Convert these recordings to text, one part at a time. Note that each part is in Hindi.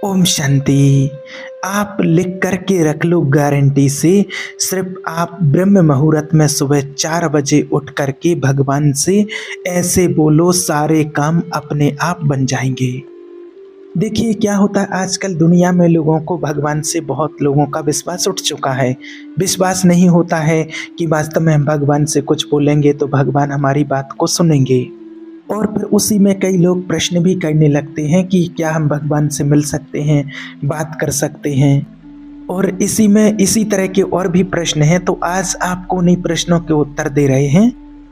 ओम शांति। आप लिख कर के रख लो गारंटी से। सिर्फ आप ब्रह्म मुहूर्त में सुबह 4 बजे उठ कर के भगवान से ऐसे बोलो, सारे काम अपने आप बन जाएंगे। देखिए क्या होता है, आजकल दुनिया में लोगों को भगवान से बहुत लोगों का विश्वास उठ चुका है। विश्वास नहीं होता है कि वास्तव में हम भगवान से कुछ बोलेंगे तो भगवान हमारी बात को सुनेंगे। और फिर उसी में कई लोग प्रश्न भी करने लगते हैं कि क्या हम भगवान से मिल सकते हैं, बात कर सकते हैं। और इसी में इसी तरह के और भी प्रश्न हैं, तो आज आपको उन्हीं प्रश्नों के उत्तर दे रहे हैं।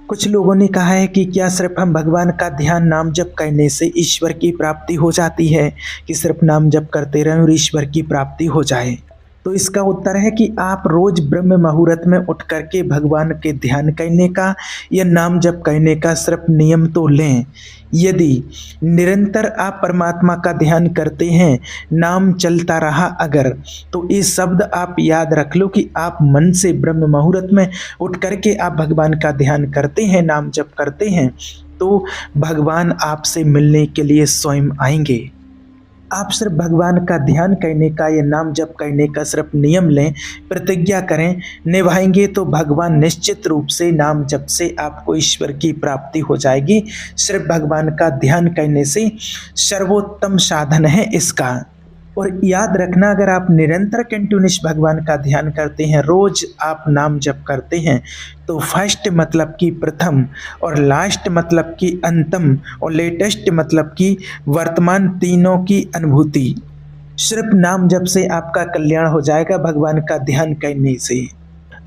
कुछ लोगों ने कहा है कि क्या सिर्फ हम भगवान का ध्यान नाम जप करने से ईश्वर की प्राप्ति हो जाती है, कि सिर्फ नाम जप करते रहें और ईश्वर की प्राप्ति हो जाए। तो इसका उत्तर है कि आप रोज ब्रह्म मुहूर्त में उठ करके भगवान के ध्यान करने का या नाम जप करने का सिर्फ नियम तो लें। यदि निरंतर आप परमात्मा का ध्यान करते हैं, नाम चलता रहा अगर, तो ये शब्द आप याद रख लो कि आप मन से ब्रह्म मुहूर्त में उठ करके आप भगवान का ध्यान करते हैं, नाम जप करते हैं, तो भगवान आपसे मिलने के लिए स्वयं आएंगे। आप सिर्फ भगवान का ध्यान करने का या नाम जप करने का सिर्फ नियम लें, प्रतिज्ञा करें, निभाएंगे तो भगवान निश्चित रूप से नाम जप से आपको ईश्वर की प्राप्ति हो जाएगी। सिर्फ भगवान का ध्यान करने से सर्वोत्तम साधन है इसका। और याद रखना, अगर आप निरंतर कंटिन्यूस भगवान का ध्यान करते हैं, रोज आप नाम जप करते हैं, तो फर्स्ट मतलब कि प्रथम, और लास्ट मतलब कि अंतम, और लेटेस्ट मतलब कि वर्तमान, तीनों की अनुभूति सिर्फ नाम जप से आपका कल्याण हो जाएगा। भगवान का ध्यान करने से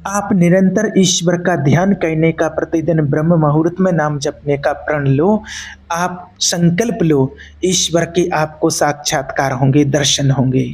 आप निरंतर ईश्वर का ध्यान करने का, प्रतिदिन ब्रह्म मुहूर्त में नाम जपने का प्रण लो। आप संकल्प लो, ईश्वर के आपको साक्षात्कार होंगे, दर्शन होंगे।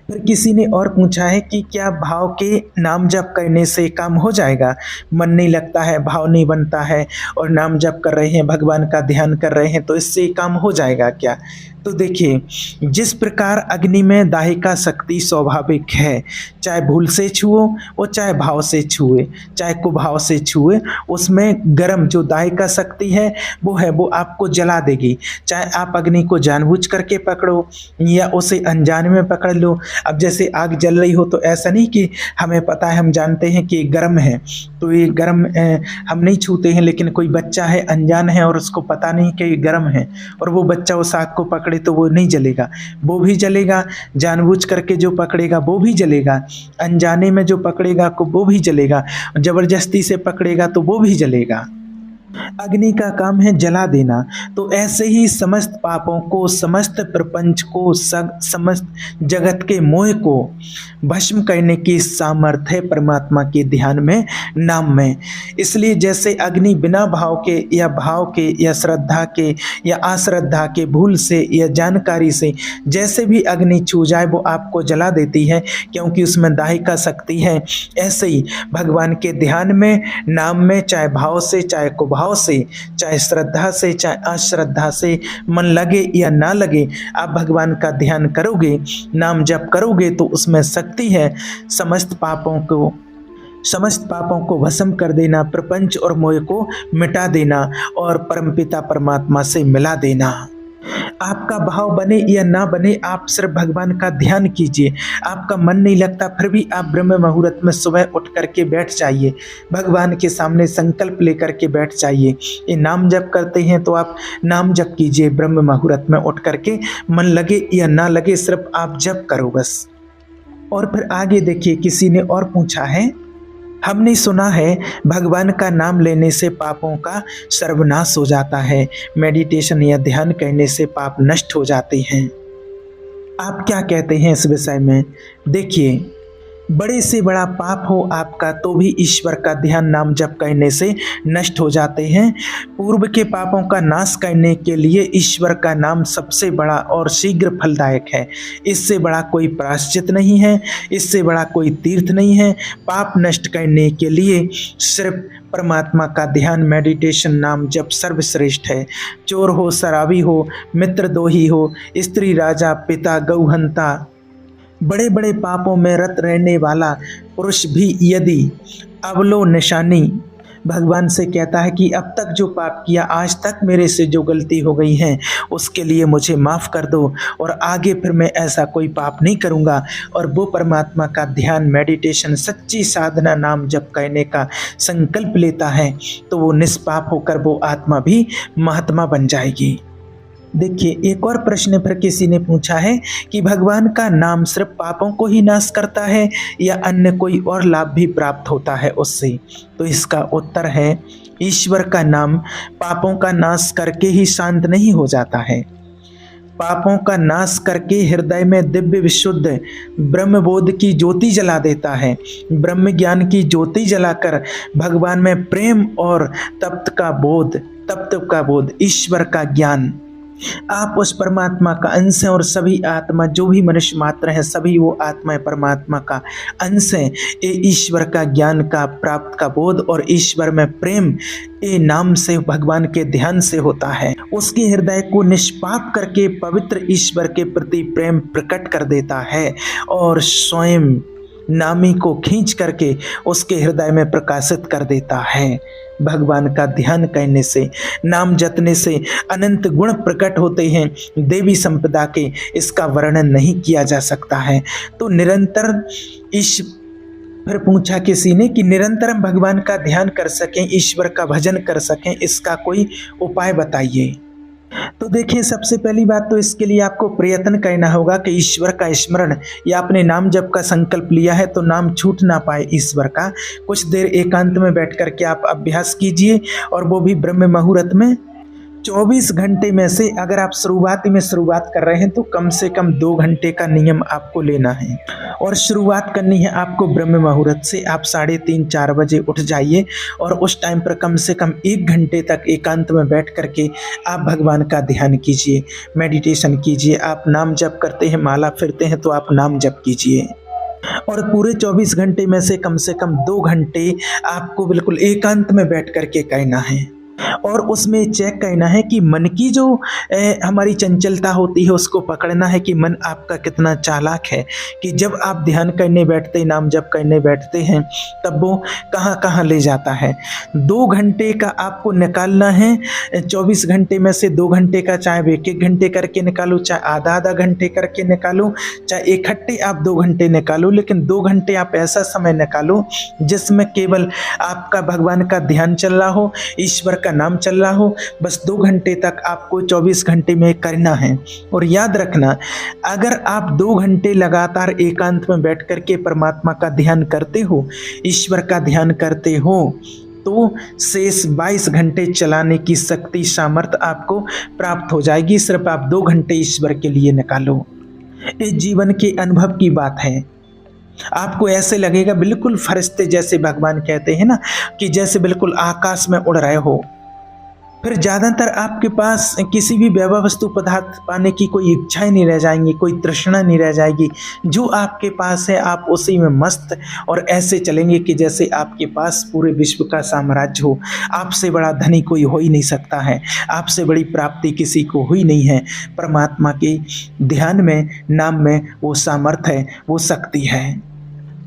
फिर किसी ने और पूछा है कि क्या भाव के नाम जप करने से काम हो जाएगा? मन नहीं लगता है, भाव नहीं बनता है, और नाम जप कर रहे हैं, भगवान का ध्यान कर रहे हैं, तो इससे काम हो जाएगा क्या? तो देखिए, जिस प्रकार अग्नि में दाहिका शक्ति स्वाभाविक है, चाहे भूल से छुओ और चाहे भाव से छुए, चाहे कुभाव से छुए, उसमें गर्म जो दाहिका शक्ति है वो आपको जला देगी। चाहे आप अग्नि को जानबूझ करके पकड़ो या उसे अनजाने में पकड़ लो। अब जैसे आग जल रही हो, तो ऐसा नहीं कि हमें पता है, हम जानते हैं कि गर्म है, तो ये गर्म हम नहीं छूते हैं, लेकिन कोई बच्चा है अनजान है और उसको पता नहीं कि ये गर्म है, और वो बच्चा उस आग को पकड़े तो वो नहीं जलेगा, वो भी जलेगा। जानबूझ करके जो पकड़ेगा वो भी जलेगा, अनजाने में जो पकड़ेगा को वो भी जलेगा, जबरदस्ती से पकड़ेगा तो वो भी जलेगा। अग्नि का काम है जला देना। तो ऐसे ही समस्त पापों को, समस्त प्रपंच को, समस्त जगत के मोह को भस्म करने की सामर्थ्य है परमात्मा के ध्यान में, नाम में। इसलिए जैसे अग्नि बिना भाव के या भाव के या श्रद्धा के या अश्रद्धा के, भूल से या जानकारी से, जैसे भी अग्नि छू जाए वो आपको जला देती है, क्योंकि उसमें दाहिका शक्ति है। ऐसे ही भगवान के ध्यान में, नाम में, चाहे भाव से चाहे कुभाव से, चाहे श्रद्धा से चाहे अश्रद्धा से, मन लगे या ना लगे, आप भगवान का ध्यान करोगे, नाम जप करोगे, तो उसमें शक्ति है समस्त पापों को भस्म कर देना, प्रपंच और मोह को मिटा देना और परमपिता परमात्मा से मिला देना। आपका भाव बने या ना बने, आप सिर्फ भगवान का ध्यान कीजिए। आपका मन नहीं लगता, फिर भी आप ब्रह्म मुहूर्त में सुबह उठ करके बैठ जाइए, भगवान के सामने संकल्प लेकर के बैठ जाइए। ये नाम जप करते हैं तो आप नाम जप कीजिए ब्रह्म मुहूर्त में उठ करके, मन लगे या ना लगे, सिर्फ आप जप करो बस। और फिर आगे देखिए, किसी ने और पूछा है, हमने सुना है भगवान का नाम लेने से पापों का सर्वनाश हो जाता है, मेडिटेशन या ध्यान करने से पाप नष्ट हो जाते हैं। आप क्या कहते हैं इस विषय में? देखिए, बड़े से बड़ा पाप हो आपका तो भी ईश्वर का ध्यान नाम जप करने से नष्ट हो जाते हैं। पूर्व के पापों का नाश करने के लिए ईश्वर का नाम सबसे बड़ा और शीघ्र फलदायक है। इससे बड़ा कोई प्रायश्चित नहीं है, इससे बड़ा कोई तीर्थ नहीं है। पाप नष्ट करने के लिए सिर्फ परमात्मा का ध्यान, मेडिटेशन, नाम जप सर्वश्रेष्ठ है। चोर हो, शराबी हो, मित्रद्रोही हो, स्त्री, राजा, पिता, गौहंता, बड़े बड़े पापों में रत रहने वाला पुरुष भी यदि अवलो निशानी भगवान से कहता है कि अब तक जो पाप किया, आज तक मेरे से जो गलती हो गई है उसके लिए मुझे माफ़ कर दो और आगे फिर मैं ऐसा कोई पाप नहीं करूँगा। और वो परमात्मा का ध्यान, मेडिटेशन, सच्ची साधना, नाम जप कहने का संकल्प लेता है तो वो निष्पाप होकर वो आत्मा भी महात्मा बन जाएगी। देखिए, एक और प्रश्न फिर किसी ने पूछा है कि भगवान का नाम सिर्फ पापों को ही नाश करता है या अन्य कोई और लाभ भी प्राप्त होता है उससे? तो इसका उत्तर है, ईश्वर का नाम पापों का नाश करके ही शांत नहीं हो जाता है। पापों का नाश करके हृदय में दिव्य विशुद्ध ब्रह्मबोध की ज्योति जला देता है। ब्रह्म ज्ञान की ज्योति जलाकर भगवान में प्रेम और तप्त का बोध, ईश्वर का ज्ञान, आप उस परमात्मा का अंश हैं और सभी आत्मा, जो भी मनुष्य मात्र हैं, सभी वो आत्माएं परमात्मा का अंश हैं। ये ईश्वर का ज्ञान का प्राप्त का बोध और ईश्वर में प्रेम ये नाम से, भगवान के ध्यान से होता है। उसके हृदय को निष्पाप करके पवित्र ईश्वर के प्रति प्रेम प्रकट कर देता है और स्वयं नामी को खींच करके उसके हृदय में प्रकाशित कर देता है। भगवान का ध्यान करने से, नाम जपने से अनंत गुण प्रकट होते हैं, देवी संपदा के, इसका वर्णन नहीं किया जा सकता है। तो निरंतर फिर पूछा किसी ने कि निरंतर हम भगवान का ध्यान कर सकें, ईश्वर का भजन कर सकें, इसका कोई उपाय बताइए। तो देखिए, सबसे पहली बात तो इसके लिए आपको प्रयत्न करना होगा कि ईश्वर का स्मरण, या अपने नाम जप का संकल्प लिया है तो नाम छूट ना पाए ईश्वर का। कुछ देर एकांत में बैठ करके आप अभ्यास कीजिए और वो भी ब्रह्म मुहूर्त में। 24 घंटे में से अगर आप शुरुआत कर रहे हैं तो कम से कम 2 घंटे का नियम आपको लेना है और शुरुआत करनी है आपको ब्रह्म मुहूर्त से। आप 3:30-4 बजे उठ जाइए और उस टाइम पर कम से कम 1 घंटे तक एकांत में बैठ करके आप भगवान का ध्यान कीजिए, मेडिटेशन कीजिए। आप नाम जप करते हैं, माला फिरते हैं तो आप नाम जप कीजिए और पूरे 24 घंटे में से कम 2 घंटे आपको बिल्कुल एकांत में बैठ करके करना है और उसमें चेक करना है कि मन की जो हमारी चंचलता होती है उसको पकड़ना है कि मन आपका कितना चालाक है, कि जब आप ध्यान करने बैठते, नाम जप करने बैठते हैं तब वो कहाँ कहाँ ले जाता है। 2 घंटे का आपको निकालना है। 24 घंटे में से 2 घंटे का चाहे 1-1 घंटे करके निकालो, चाहे आधा घंटे करके निकालो, चाहे इकट्ठे आप 2 घंटे निकालो, लेकिन 2 घंटे आप ऐसा समय निकालो जिसमें केवल आपका भगवान का ध्यान चल रहा हो, ईश्वर का नाम चल रहा हो। बस 2 घंटे तक आपको 24 घंटे में करना है। और याद रखना, अगर आप 2 घंटे लगातार एकांत में बैठ करके परमात्मा का ध्यान करते हो, ईश्वर का ध्यान करते हो, तो शेष 22 घंटे चलाने की शक्ति, सामर्थ्य आपको प्राप्त हो जाएगी। सिर्फ आप 2 घंटे ईश्वर के लिए निकालो। इस जीवन के अनुभव की बात है। आपको ऐसे लगेगा बिल्कुल फरिश्ते जैसे, भगवान कहते हैं ना कि जैसे बिल्कुल आकाश में उड़ रहे हो। फिर ज़्यादातर आपके पास किसी भी वैभव वस्तु पदार्थ पाने की कोई इच्छाएं नहीं रह जाएंगी, कोई तृष्णा नहीं रह जाएगी। जो आपके पास है आप उसी में मस्त और ऐसे चलेंगे कि जैसे आपके पास पूरे विश्व का साम्राज्य हो। आपसे बड़ा धनी कोई हो ही नहीं सकता है, आपसे बड़ी प्राप्ति किसी को हुई नहीं है। परमात्मा के ध्यान में, नाम में वो सामर्थ्य है, वो शक्ति है।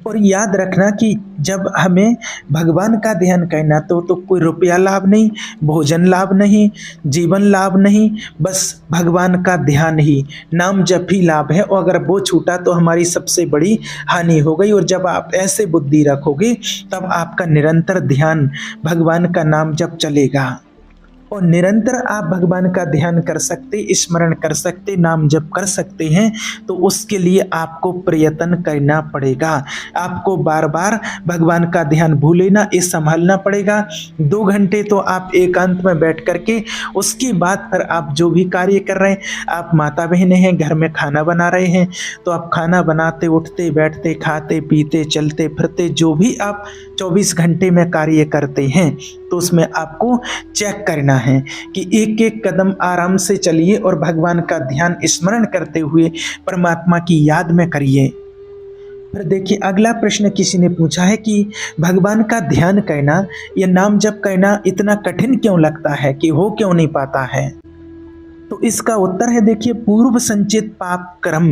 और याद रखना कि जब हमें भगवान का ध्यान करना तो कोई रुपया लाभ नहीं, भोजन लाभ नहीं, जीवन लाभ नहीं, बस भगवान का ध्यान ही, नाम जप ही लाभ है। और अगर वो छूटा तो हमारी सबसे बड़ी हानि हो गई। और जब आप ऐसे बुद्धि रखोगे तब आपका निरंतर ध्यान, भगवान का नाम जप चलेगा और निरंतर आप भगवान का ध्यान कर सकते, स्मरण कर सकते, नाम जप कर सकते हैं। तो उसके लिए आपको प्रयत्न करना पड़ेगा। आपको बार बार भगवान का ध्यान भूले ना, ये संभालना पड़ेगा। 2 घंटे तो आप एकांत में बैठ करके, उसके बाद फिर आप जो भी कार्य कर रहे हैं, आप माता बहनें हैं, घर में खाना बना रहे हैं, तो आप खाना बनाते, उठते, बैठते, खाते, पीते, चलते फिरते, जो भी आप 24 घंटे में कार्य करते हैं, तो उसमें आपको चेक करना है कि एक एक कदम आराम से चलिए और भगवान का ध्यान स्मरण करते हुए परमात्मा की याद में करिए। फिर देखिए, अगला प्रश्न किसी ने पूछा है कि भगवान का ध्यान करना या नाम जप करना इतना कठिन क्यों लगता है, कि हो क्यों नहीं पाता है। तो इसका उत्तर है, देखिए, पूर्व संचित पाप कर्म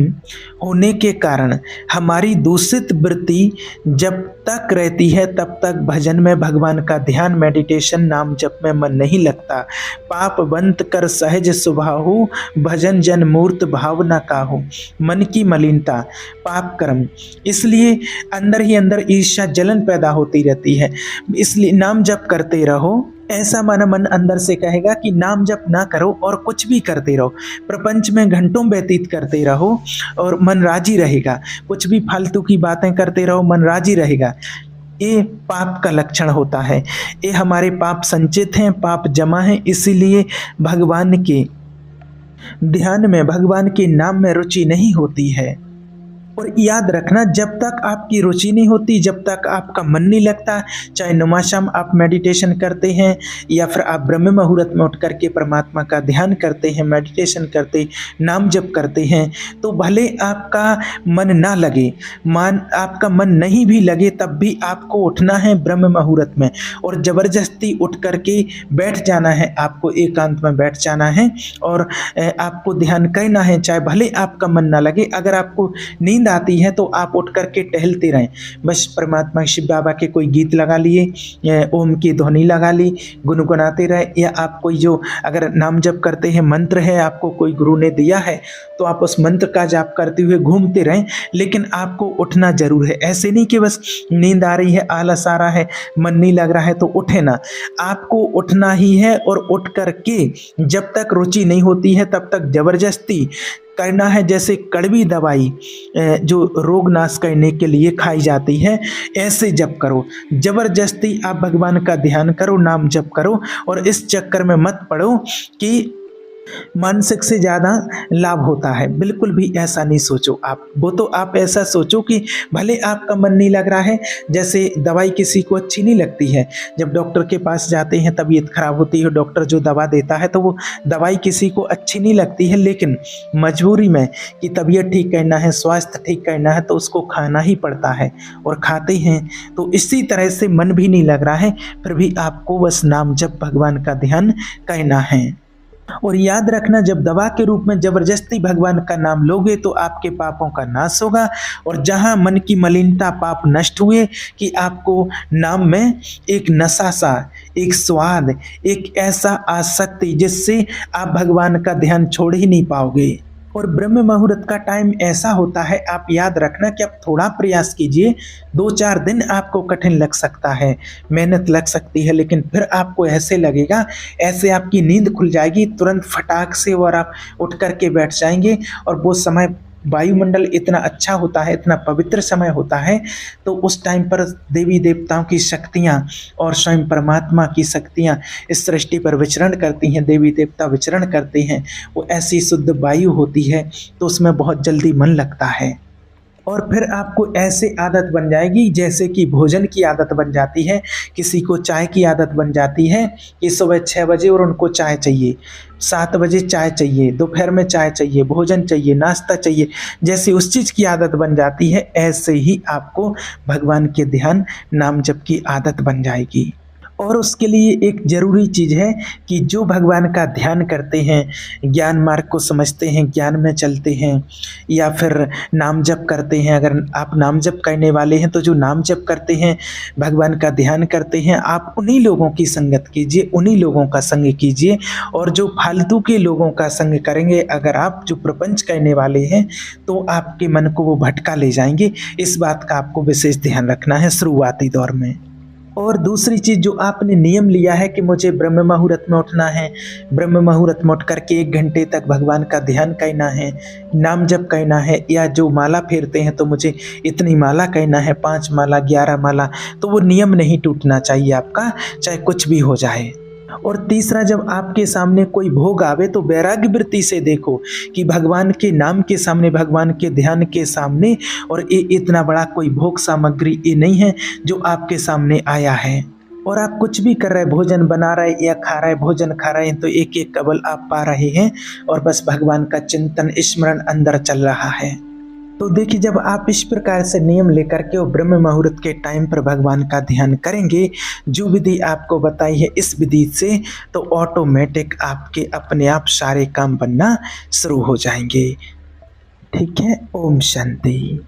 होने के कारण हमारी दूषित वृत्ति जब तक रहती है तब तक भजन में, भगवान का ध्यान, मेडिटेशन, नाम जप में मन नहीं लगता। पाप बंत कर सहज स्वभाव, भजन जन मूर्त भावना काहू। मन की मलिनता, पाप कर्म, इसलिए अंदर ही अंदर ईर्ष्या जलन पैदा होती रहती है। इसलिए नाम जप करते रहो, ऐसा माना मन अंदर से कहेगा कि नाम जप ना करो और कुछ भी करते रहो, प्रपंच में घंटों व्यतीत करते रहो और मन राजी रहेगा। कुछ भी फालतू की बातें करते रहो, मन राजी रहेगा। ये पाप का लक्षण होता है। ये हमारे पाप संचित हैं, पाप जमा हैं, इसीलिए भगवान के ध्यान में, भगवान के नाम में रुचि नहीं होती है। और याद रखना, जब तक आपकी रुचि नहीं होती, जब तक आपका मन नहीं लगता, चाहे नुमाशाम आप मेडिटेशन करते हैं या फिर आप ब्रह्म मुहूर्त में उठ करके परमात्मा का ध्यान करते हैं, मेडिटेशन करते, नाम जप करते हैं, तो भले आपका मन ना लगे, आपका मन नहीं भी लगे, तब भी आपको उठना है ब्रह्म मुहूर्त में और ज़बरदस्ती उठ करके बैठ जाना है। आपको एकांत में बैठ जाना है और आपको ध्यान करना है, चाहे भले आपका मन ना लगे। अगर आपको नींद आती है तो आप उठ करके टहलते रहें, बस परमात्मा शिव बाबा के कोई गीत लगा लिए, ओम की ध्वनि लगा ली, गुनगुनाते रहे, या आप कोई जो अगर नाम जप करते हैं, मंत्र है आपको कोई गुरु ने दिया है, तो आप उस मंत्र का जाप करते हुए घूमते रहें, लेकिन आपको उठना जरूर है। ऐसे नहीं कि बस नींद आ रही है, आलस आ रहा है, मन नहीं लग रहा है तो उठे ना, आपको उठना ही है। और उठ करके जब तक रुचि नहीं होती है तब तक जबरदस्ती करना है। जैसे कड़वी दवाई जो रोग नाश करने के लिए खाई जाती है, ऐसे जप करो, जबरदस्ती आप भगवान का ध्यान करो, नाम जप करो और इस चक्कर में मत पड़ो कि मानसिक से ज़्यादा लाभ होता है। बिल्कुल भी ऐसा नहीं सोचो आप। वो तो आप ऐसा सोचो कि भले आपका मन नहीं लग रहा है, जैसे दवाई किसी को अच्छी नहीं लगती है, जब डॉक्टर के पास जाते हैं तबीयत खराब होती है, डॉक्टर जो दवा देता है तो वो दवाई किसी को अच्छी नहीं लगती है, लेकिन मजबूरी में कि तबीयत ठीक करना है, स्वास्थ्य ठीक करना है, तो उसको खाना ही पड़ता है और खाते हैं। तो इसी तरह से मन भी नहीं लग रहा है, फिर भी आपको बस नाम जप, भगवान का ध्यान करना है। और याद रखना, जब दवा के रूप में जबरदस्ती भगवान का नाम लोगे तो आपके पापों का नाश होगा। और जहां मन की मलिनता, पाप नष्ट हुए कि आपको नाम में एक नशा सा, एक स्वाद, एक ऐसा आसक्ति जिससे आप भगवान का ध्यान छोड़ ही नहीं पाओगे। और ब्रह्म मुहूर्त का टाइम ऐसा होता है, आप याद रखना कि आप थोड़ा प्रयास कीजिए, 2-4 दिन आपको कठिन लग सकता है, मेहनत लग सकती है, लेकिन फिर आपको ऐसे लगेगा, ऐसे आपकी नींद खुल जाएगी तुरंत फटाक से और आप उठ करके बैठ जाएंगे। और वो समय वायुमंडल इतना अच्छा होता है, इतना पवित्र समय होता है, तो उस टाइम पर देवी देवताओं की शक्तियाँ और स्वयं परमात्मा की शक्तियाँ इस सृष्टि पर विचरण करती हैं, देवी देवता विचरण करते हैं। वो ऐसी शुद्ध वायु होती है तो उसमें बहुत जल्दी मन लगता है। और फिर आपको ऐसे आदत बन जाएगी जैसे कि भोजन की आदत बन जाती है। किसी को चाय की आदत बन जाती है कि सुबह 6 बजे और उनको चाय चाहिए, 7 बजे चाय चाहिए, दोपहर में चाय चाहिए, भोजन चाहिए, नाश्ता चाहिए, जैसे उस चीज़ की आदत बन जाती है, ऐसे ही आपको भगवान के ध्यान, नाम जप की आदत बन जाएगी। और उसके लिए एक ज़रूरी चीज़ है कि जो भगवान का ध्यान करते हैं, ज्ञान मार्ग को समझते हैं, ज्ञान में चलते हैं, या फिर नाम जप करते हैं, अगर आप नाम जप करने वाले हैं तो जो नाम जप करते हैं, भगवान का ध्यान करते हैं, आप उन्हीं लोगों की संगत कीजिए, उन्हीं लोगों का संग कीजिए। और जो फालतू के लोगों का संग करेंगे, अगर आप जो प्रपंच करने वाले हैं, तो आपके मन को वो भटका ले जाएंगे। इस बात का आपको विशेष ध्यान रखना है शुरुआती दौर में। और दूसरी चीज़, जो आपने नियम लिया है कि मुझे ब्रह्म मुहूर्त में उठना है, ब्रह्म मुहूर्त में उठ करके 1 घंटे तक भगवान का ध्यान करना है, नाम जप करना है, या जो माला फेरते हैं तो मुझे इतनी माला करना है, 5 माला, 11 माला, तो वो नियम नहीं टूटना चाहिए आपका, चाहे कुछ भी हो जाए। और तीसरा, जब आपके सामने कोई भोग आवे तो वैराग्य वृत्ति से देखो कि भगवान के नाम के सामने, भगवान के ध्यान के सामने, और ये इतना बड़ा कोई भोग सामग्री ये नहीं है जो आपके सामने आया है। और आप कुछ भी कर रहे, भोजन बना रहे या खा रहे, भोजन खा रहे हैं, तो एक एक कबल आप पा रहे हैं और बस भगवान का चिंतन, स्मरण अंदर चल रहा है। तो देखिए, जब आप इस प्रकार से नियम लेकर के वो ब्रह्म मुहूर्त के टाइम पर भगवान का ध्यान करेंगे, जो विधि आपको बताई है इस विधि से, तो ऑटोमेटिक आपके अपने आप सारे काम बनना शुरू हो जाएँगे। ठीक है? ओम शांति।